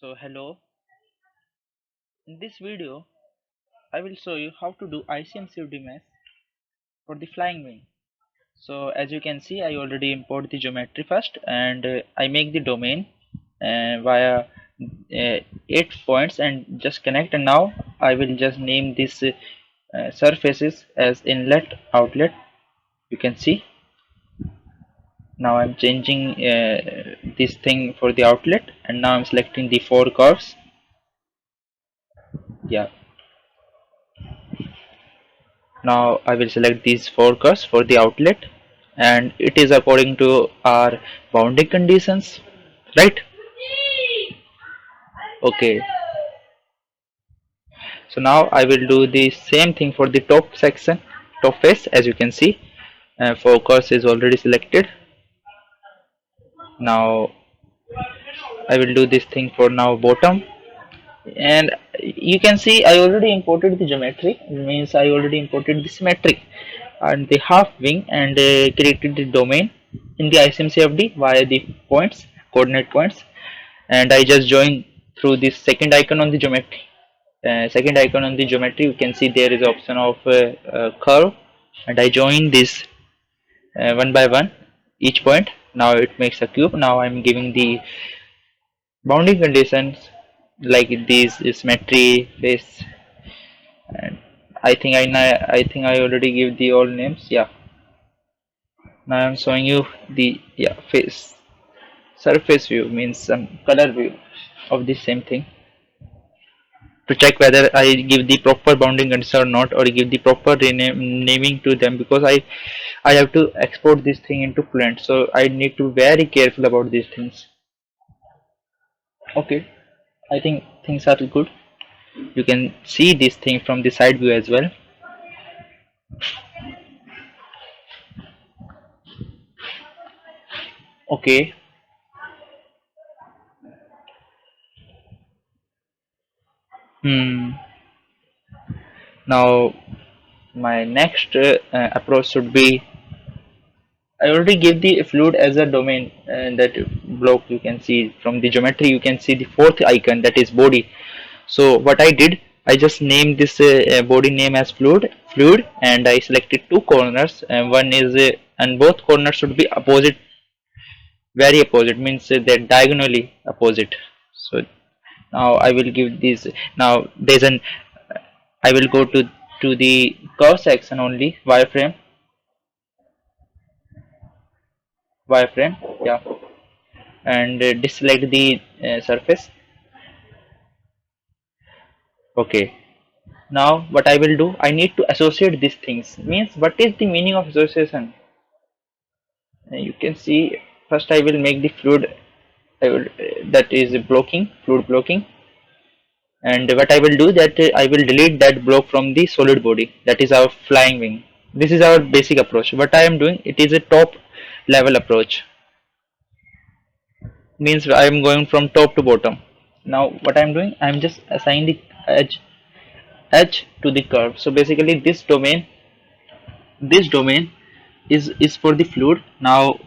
So hello, in this video I will show you how to do ICEM-CFD math for the flying wing. So as you can see, I already import the geometry first, and I make the domain via 8 points and just connect, and now I will just name these surfaces as inlet outlet. You can see now I'm changing this thing for the outlet, and now I'm selecting the 4 curves. Yeah, now I will select these 4 curves for the outlet, and it is according to our boundary conditions, right? Okay, so now I will do the same thing for the top section, top face. As you can see, 4 curves is already selected. Now I will do this thing for now bottom, and you can see I already imported the geometry. It means I already imported the symmetry and the half wing, and created the domain in the ICEM-CFD via the points, coordinate points, and I just join through this second icon on the geometry. Second icon on the geometry, you can see there is option of curve, and I join this one by one each point. Now it makes a cube. Now I'm giving the bounding conditions like this symmetry, face, and I think I already give the all names. Yeah, now I'm showing you the face. Surface view means some color view of the same thing, to check whether I give the proper bounding condition or not, or give the proper naming to them, because I have to export this thing into Fluent, so I need to be very careful about these things. Okay, I think things are good. You can see this thing from the side view as well. Okay. Now my next approach should be, I already gave the fluid as a domain, that block. You can see from the geometry, you can see the fourth icon, that is body. So what I did, I just named this body name as fluid, and I selected two corners, and one is and both corners should be opposite, very opposite, means they're diagonally opposite. So now I will give this. Now there's an I will go to the curve section only, wireframe, yeah, and deselect the surface. Okay, now what I will do, I need to associate these things. Means, what is the meaning of association? You can see, first I will make the fluid, I will that is blocking, fluid blocking, and what I will do, that I will delete that block from the solid body, that is our flying wing. This is our basic approach. What I am doing, it is a top level approach, means I am going from top to bottom. Now what I am doing, I am just assigning the edge to the curve. So basically this domain is for the fluid. Now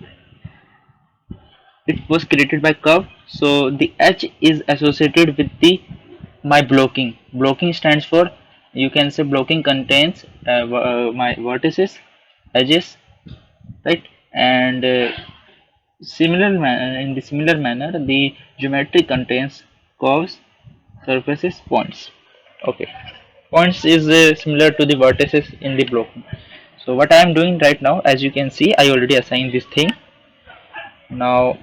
it was created by curve, so the edge is associated with the my blocking stands for, you can say, blocking contains my vertices, edges, right? And in the similar manner, the geometry contains curves, surfaces, points. Okay, points is similar to the vertices in the blocking. So what I am doing right now, as you can see, I already assigned this thing. Now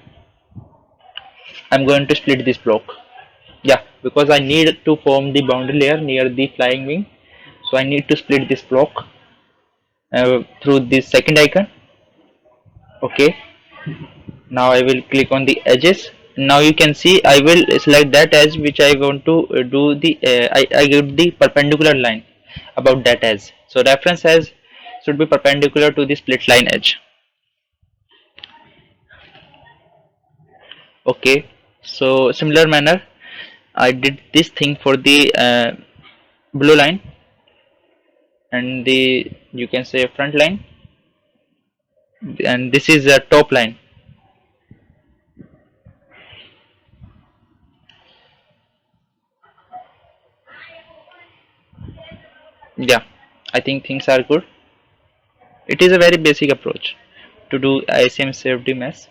I'm going to split this block. Yeah, because I need to form the boundary layer near the flying wing, so I need to split this block through this second icon. Okay, now I will click on the edges. Now you can see I will select that edge which I want to do the I give the perpendicular line about that edge. So reference edge should be perpendicular to the split line edge. Okay, so similar manner I did this thing for the blue line, and the, you can say, front line, and this is a top line. Yeah, I think things are good. It is a very basic approach to do ICEM-CFD mess.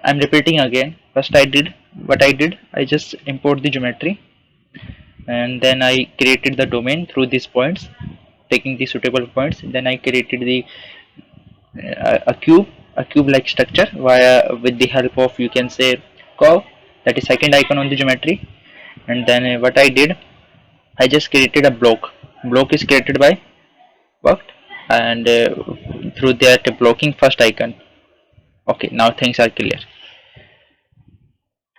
I'm repeating again. First I just import the geometry, and then I created the domain through these points, taking the suitable points. Then I created the a cube like structure via with the help of, you can say, curve, that is second icon on the geometry. And then what I did, I just created a block is created by worked, and through that blocking first icon. Okay, now things are clear.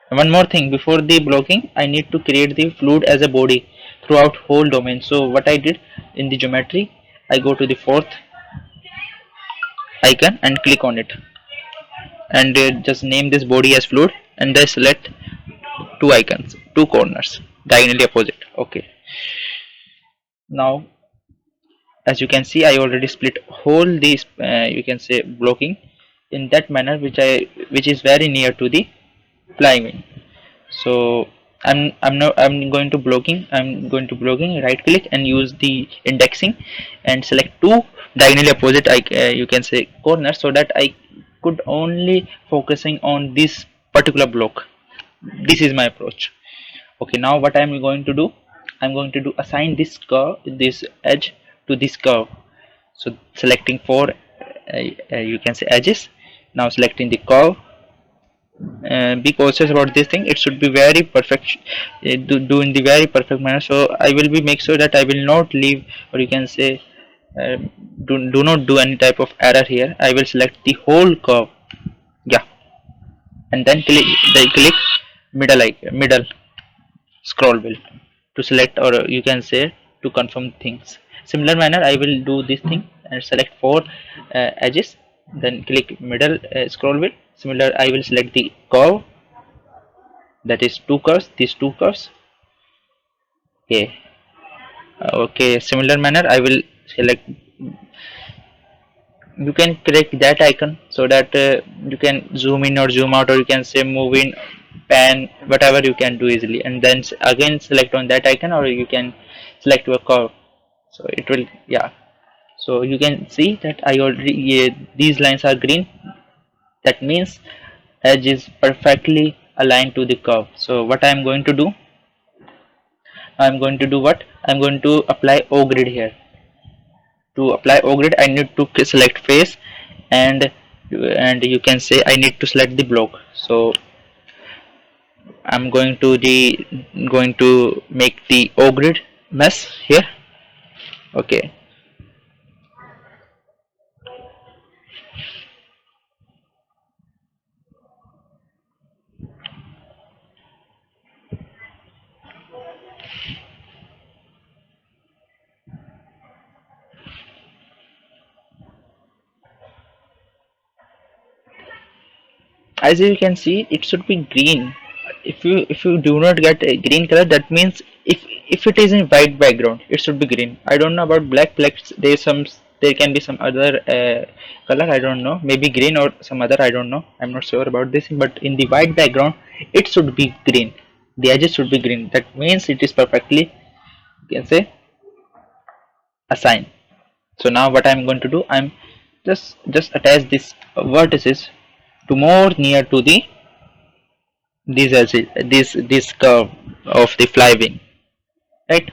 One more thing, before the blocking I need to create the fluid as a body throughout whole domain. So what I did, in the geometry I go to the fourth icon and click on it, and just name this body as fluid, and then select two icons, two corners diagonally opposite. Okay, now as you can see I already split whole these you can say blocking in that manner which is very near to the flywing. So I'm going to blocking, right click and use the indexing and select two diagonally opposite you can say corners, so that I could only focusing on this particular block. This is my approach. Okay, now what I'm going to do, I'm going to do assign this curve, this edge to this curve. So selecting four you can say edges. Now selecting the curve, be cautious about this thing, it should be very perfect, do in the very perfect manner. So I will be make sure that I will not leave, or you can say uh, do not do any type of error here. I will select the whole curve. Yeah, and then click middle scroll wheel to select, or you can say to confirm things. Similar manner I will do this thing and select four edges, then click middle scroll wheel. Similar I will select the curve, that is two curves, these two curves. Okay, okay, similar manner I will select, you can click that icon so that you can zoom in or zoom out, or you can say move in, pan, whatever you can do easily, and then again select on that icon, or you can select your curve. So it will, yeah, so you can see that I already, yeah, these lines are green, that means edge is perfectly aligned to the curve. So what I am going to do, I'm going to do what, I'm going to apply O grid here. To apply O grid I need to select face, and you can say I need to select the block. So I'm going to make the O grid mess here. Okay, as you can see it should be green. If you do not get a green color, that means if it is in white background it should be green. I don't know about black, there is some, there can be some other color, I don't know, maybe green or some other, I don't know, I'm not sure about this, but in the white background it should be green, the edges should be green, that means it is perfectly, you can say, assigned. So now what I'm going to do, I'm just attach this vertices to more near to the these edges, this curve of the flywing, right?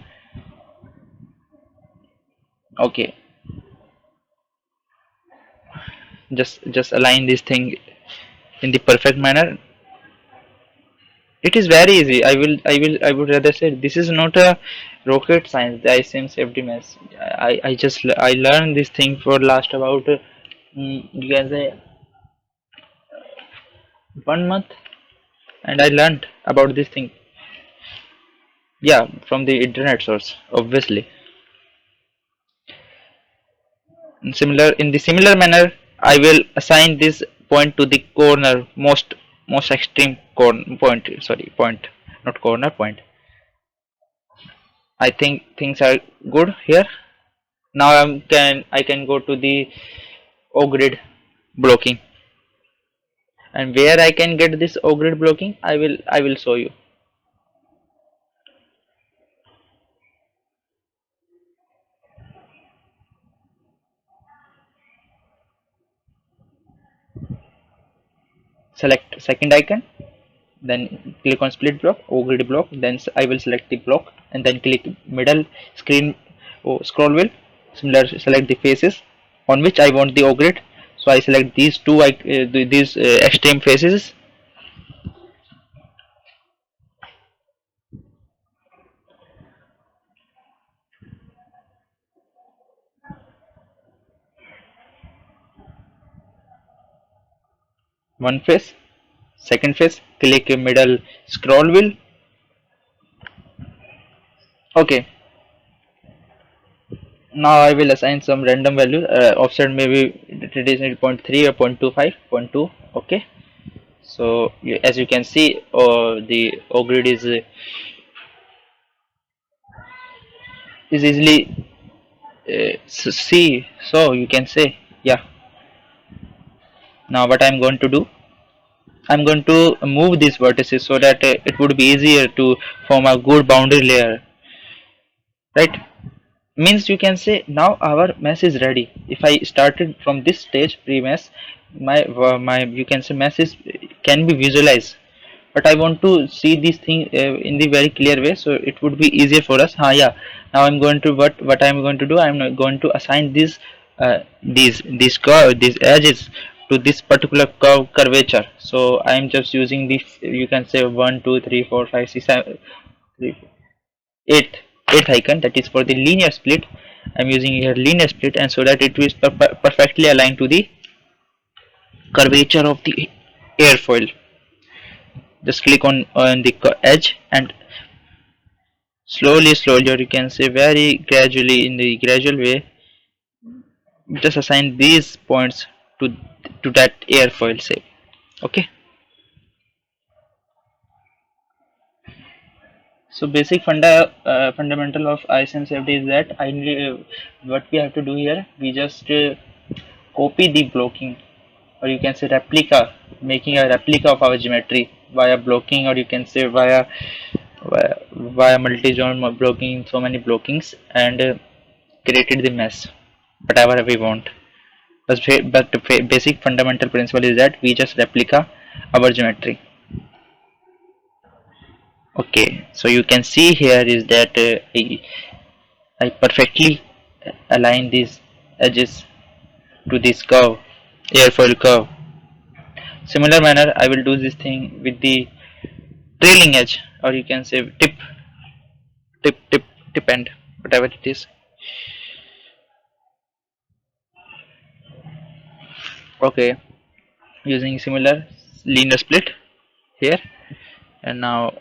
Okay, just align this thing in the perfect manner. It is very easy. I would rather say this is not a rocket science, the ICEM-CFD mess. I learned this thing for last about you can say 1 month, and I learned about this thing, yeah, from the internet source, obviously. In the similar manner, I will assign this point to the corner, most extreme point. Sorry, point, not corner, point. I think things are good here. Now I can go to the O grid blocking, and where I can get this O grid blocking, I will show you. select second icon, then click on split block or grid block, then I will select the block and then click middle screen or scroll wheel. Similar, select the faces on which I want the O grid. So I select these two these extreme faces. One face, second face, click middle scroll wheel. Okay, now I will assign some random value, offset maybe traditional 0.3 or 0.25, 0.2. Okay, so as you can see, the O grid is easily see. So you can say, yeah. Now what I'm going to do, I'm going to move these vertices so that it would be easier to form a good boundary layer, right? Means you can say now our mesh is ready. If I started from this stage pre-mesh, my you can say mesh is can be visualized, but I want to see this thing in the very clear way, so it would be easier for us. Yeah, now I'm going to what I'm going to do, I'm going to assign these curve, these edges to this particular curvature. So I'm just using this, you can say 1 2 3 4 5 6 7 3 eighth eighth icon, that is for the linear split. I'm using here linear split, and so that it is perfectly aligned to the curvature of the airfoil. Just click on the edge and slowly, or you can say very gradually, in the gradual way, just assign these points to that airfoil shape. Okay, so basic fundamental of ICEM-CFD is that what we have to do here, we just copy the blocking, or you can say replica, making a replica of our geometry via blocking, or you can say via multi-zone blocking, so many blockings, and created the mesh whatever we want. But the basic fundamental principle is that we just replica our geometry. Okay, so you can see here is that I perfectly align these edges to this curve, airfoil curve. Similar manner, I will do this thing with the trailing edge, or you can say tip end, whatever it is. Okay, using similar linear split here, and now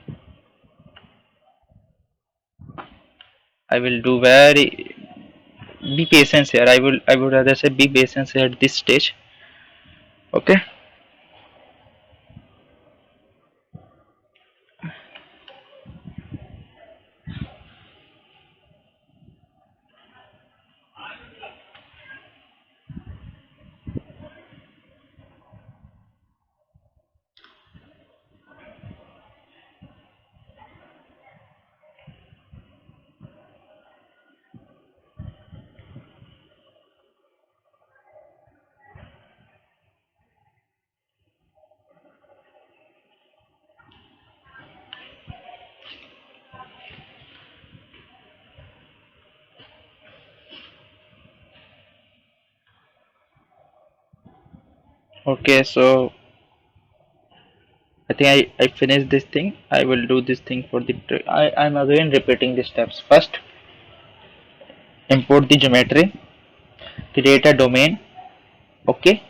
I will do very be patient here. I would rather say be patient here at this stage. Okay. Okay, so I think I finished this thing. I will do this thing for the I'm again repeating the steps. First, import the geometry, create a domain. Okay,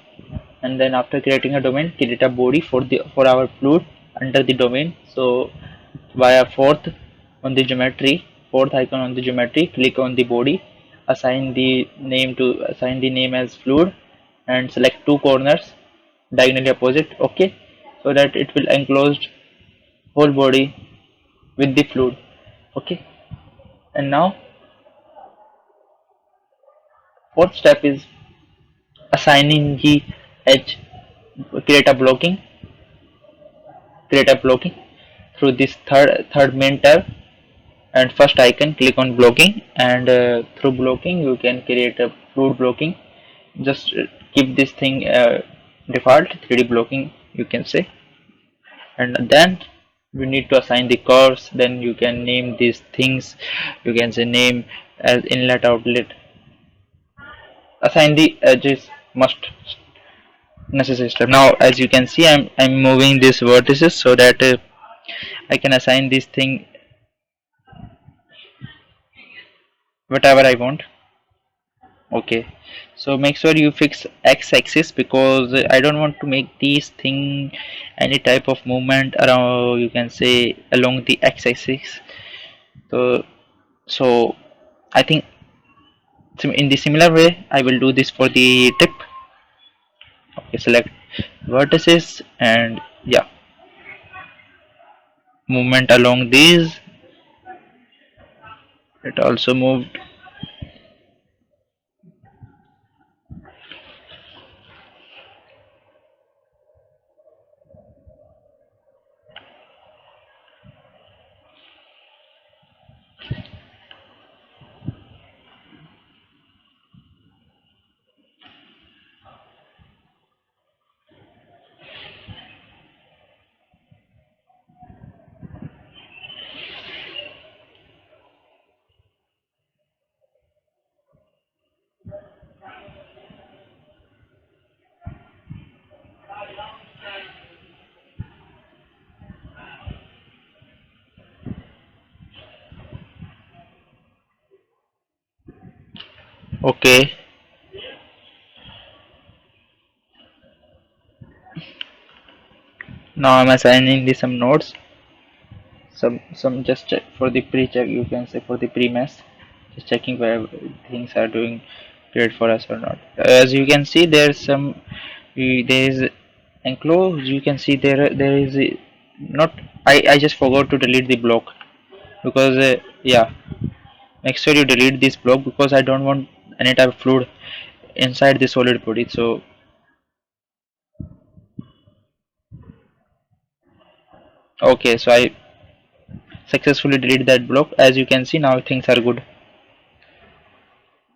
and then after creating a domain, create a body for our fluid under the domain. So via fourth icon on the geometry, click on the body, assign the name as fluid, and select two corners diagonally opposite. Okay, so that it will enclose whole body with the fluid. Okay, and now fourth step is assigning the edge, create a blocking through this third main tab, and first icon, click on blocking, and through blocking you can create a fluid blocking. Just keep this thing default 3D blocking you can say. And then we need to assign the curves. Then you can name these things. You can say name as inlet outlet. Assign the edges must necessary step. Now as you can see, I'm moving these vertices so that I can assign this thing whatever I want. Okay, so make sure you fix x-axis because I don't want to make these thing any type of movement around, you can say, along the x-axis. So I think in the similar way I will do this for the tip. Okay, select vertices and yeah, movement along these. It also moved. Okay, now I'm assigning the some nodes. Some just check for the pre-check, you can say, for the pre-mess, just checking where things are doing great for us or not. As you can see, there's some there is enclosed. You can see there is not. I just forgot to delete the block because yeah, make sure you delete this block because I don't want any type of fluid inside the solid body. So okay, so I successfully delete that block. As you can see, now things are good.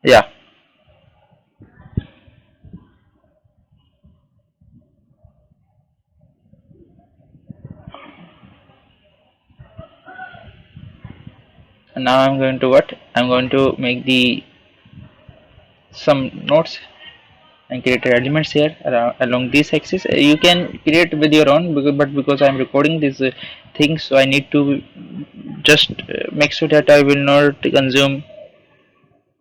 Yeah, and now I'm going to what? I'm going to make the some nodes and create elements here around, along this axis. You can create with your own, but because I'm recording this thing, so I need to just make sure that I will not consume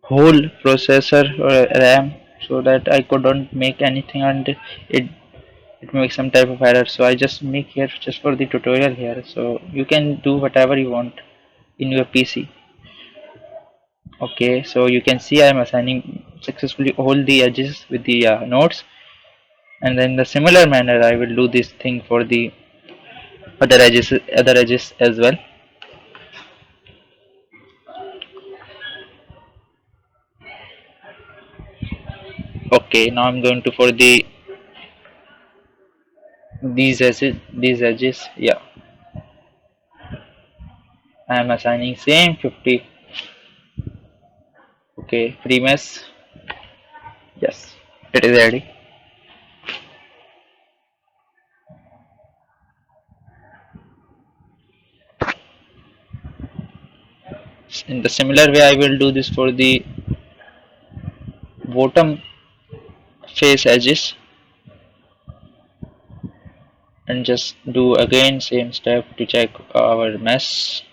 whole processor or RAM, so that I couldn't make anything and it makes some type of error. So I just make here just for the tutorial here, so you can do whatever you want in your PC. Okay, so you can see I'm assigning successfully all the edges with the nodes, and then the similar manner I will do this thing for the other edges as well. Okay, now I'm going to for the these edges, yeah, I am assigning same 50. Okay, premise, yes, it is ready. In the similar way I will do this for the bottom face edges, and just do again same step to check our mesh.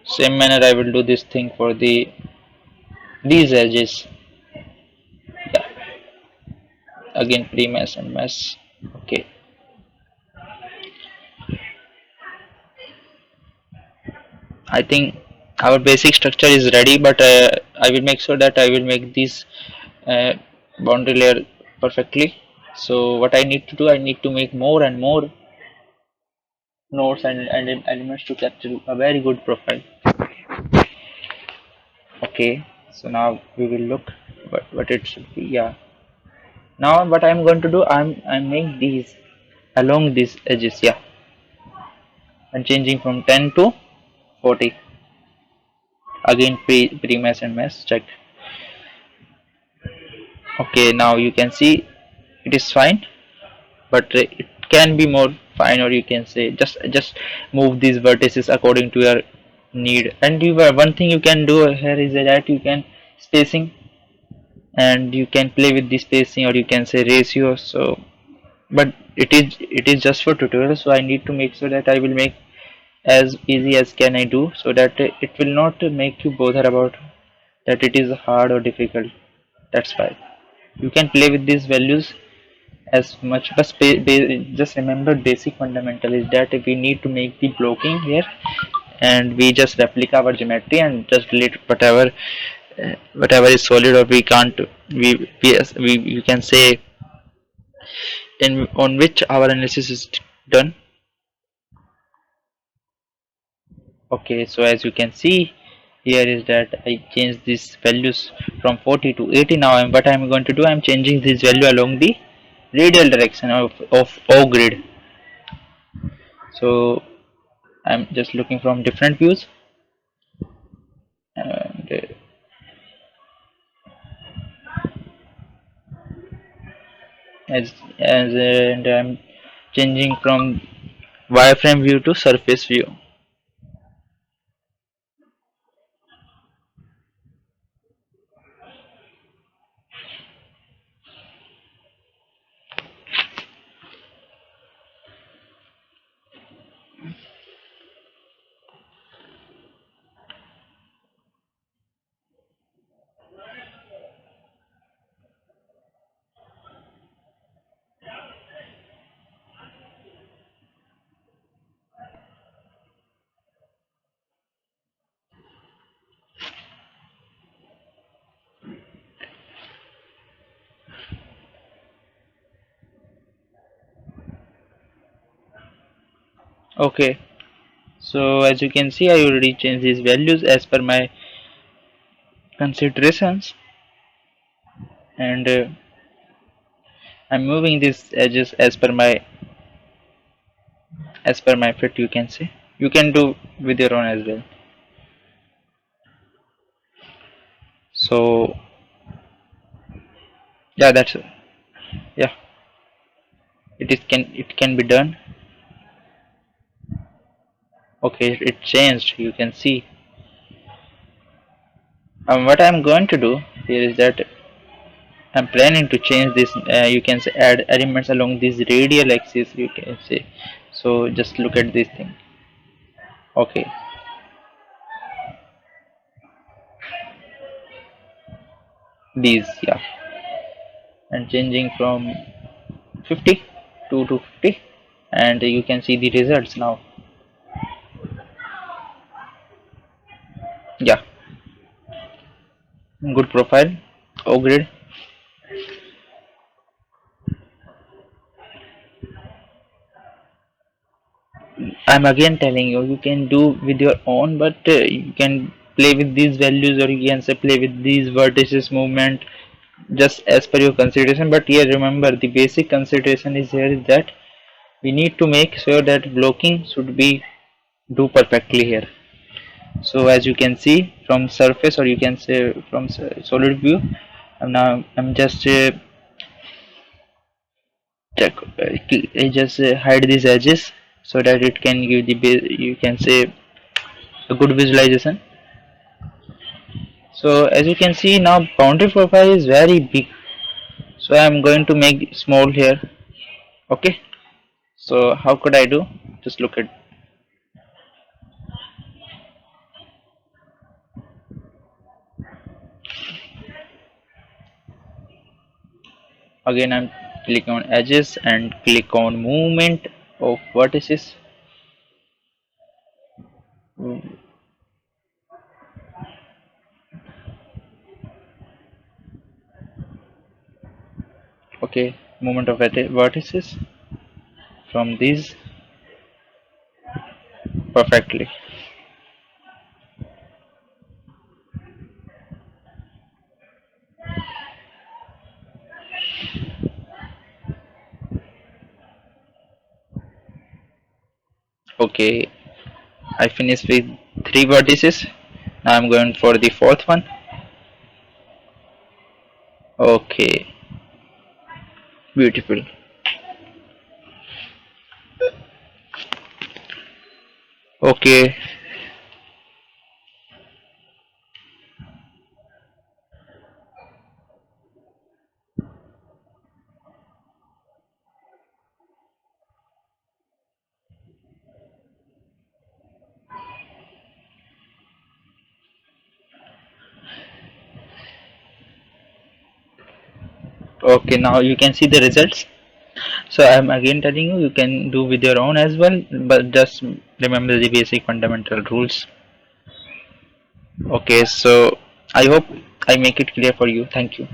Same manner I will do this thing for the these edges. Yeah, again pre-mesh and mesh. Okay, I think our basic structure is ready, but I will make sure that I will make this uh, boundary layer perfectly. So what I need to do, I need to make more and more nodes and elements to capture a very good profile. Okay, so now we will look what it should be. Yeah, now what I'm going to do, I'm make these along these edges. Yeah, I'm changing from 10 to 40. Again pre-mesh and mesh check. Okay, now you can see it is fine. but it can be more fine, or you can say just move these vertices according to your need. And one thing you can do here is that you can spacing, and you can play with the spacing, or you can say ratio. So but it is just for tutorial, so I need to make sure that I will make as easy as can I do, so that it will not make you bother about that it is hard or difficult. That's why you can play with these values as much, but just remember basic fundamental is that we need to make the blocking here, and we just replica our geometry and just delete whatever is solid, or we can't we can say in on which our analysis is done. Okay, so as you can see here is that I changed these values from 40 to 80. Now what I'm going to do, I'm changing this value along the radial direction of O grid. So I'm just looking from different views, and and I'm changing from wireframe view to surface view. Okay, so as you can see I already changed these values as per my considerations, and I'm moving these edges as per my fit, you can say. You can do with your own as well. So yeah, that's yeah, it can be done. Okay, it changed, you can see. What I'm going to do here is that I'm planning to change this, you can say add elements along this radial axis, you can say. So just look at this thing. Okay, these, yeah, and changing from 50 to 50, and you can see the results now. Yeah, good profile. O grid. I'm again telling you, you can do with your own, but you can play with these values, or you can say play with these vertices movement just as per your consideration. But here remember, the basic consideration is here is that we need to make sure that blocking should be do perfectly here. So as you can see from surface, or you can say from solid view, now I'm just check I just hide these edges so that it can give the you can say a good visualization. So as you can see now, boundary profile is very big, so I'm going to make small here. Okay, so how could I do? Just look at, again I'm clicking on edges and click on movement of vertices. Okay, movement of vertices from these perfectly. Okay, I finished with 3 vertices. Now I'm going for the fourth one. Okay, beautiful. Okay. Okay, now you can see the results. So I'm again telling you, you can do with your own as well, but just remember the basic fundamental rules. Okay, so I hope I make it clear for you. Thank you.